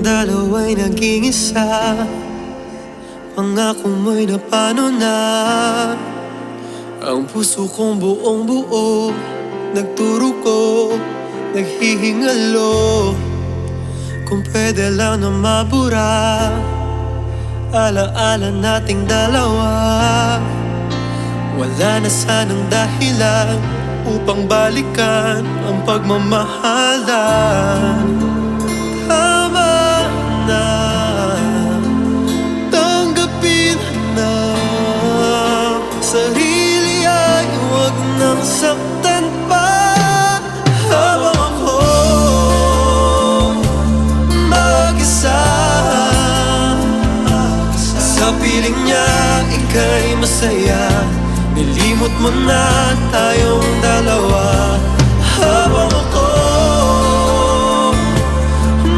dalawa'y naging isa. Pangako mo'y napano na. Ang puso kong buong buo, nagturo ko, naghihingalo. Kung pwede lang na mabura alaala nating dalawa. Wala na sanang dahilan upang balikan ang pagmamahalan. Tama na, tanggapin na. Sarili ay huwag nang saktan pa. Habang ako mag-isa, sa piling niya ika'y masaya. Nilimot mo na tayong dalawa. Habang ako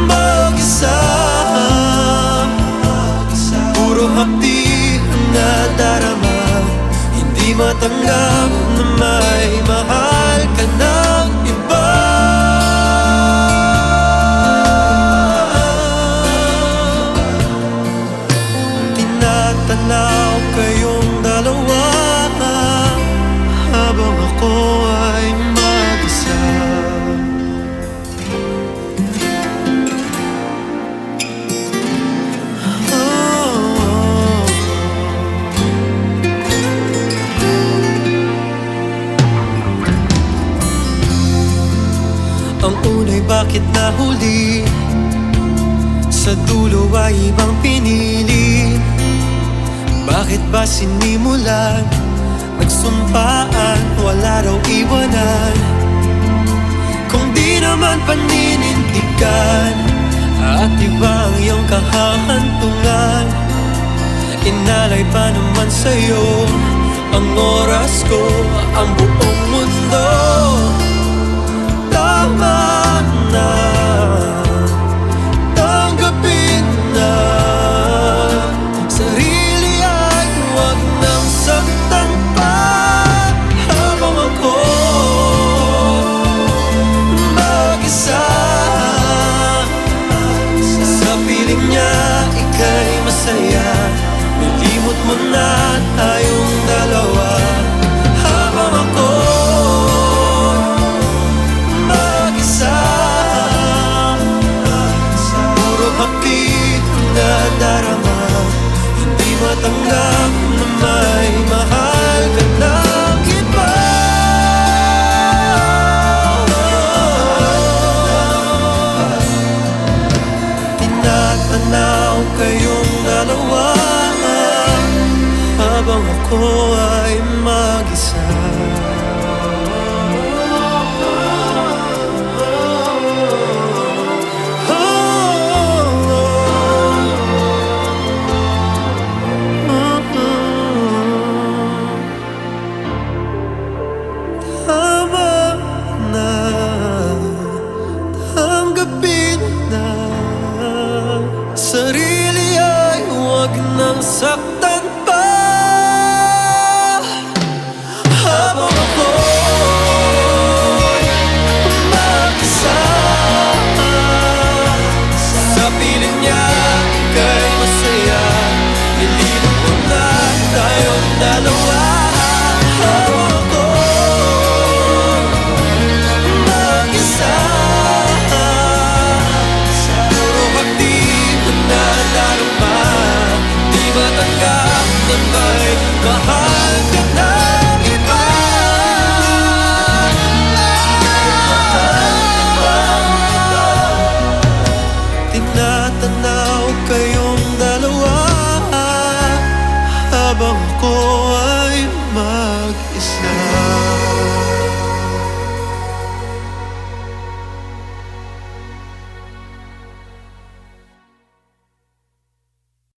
mag-isa, puro hapdi na darama. Hindi matanggap na may mahal ka ng iba. Tinatanaw kayong dalawa habang ako ay mag-isa. Ang una'y bakit nahuli, sa dulo ay ibang pinili. Bakit ba sinimulan, nagsumpaan, wala raw iwanan? Kung di naman paninindigan at iba ang iyong kahahantungan, inalay pa naman sa'yo ang oras ko, ang buong mundo. Tama na, tanggapin na. Sarili ay huwag nang saktan pa. Habang ako mag-isa, sa piling niya ika'y masaya. Nilimot mo na tayong dalawa. Habang ako mag-isa, puro hapdi na darama. Hindi matanggap na may mahal ka ng iba. Tinatanaw kayong dalawa habang ako ay mag-isa. Sarili ay huwag nang saktan pa. Habang ako mag-isa, sa piling niya ika'y masaya. Nilimot mo na tayong dalawa. Habang ako mag-isa, puro hapdi na darama. Di matanggap na may mahal ka ng iba. Tinatanaw kayong dalawa habang ako ay mag-isa.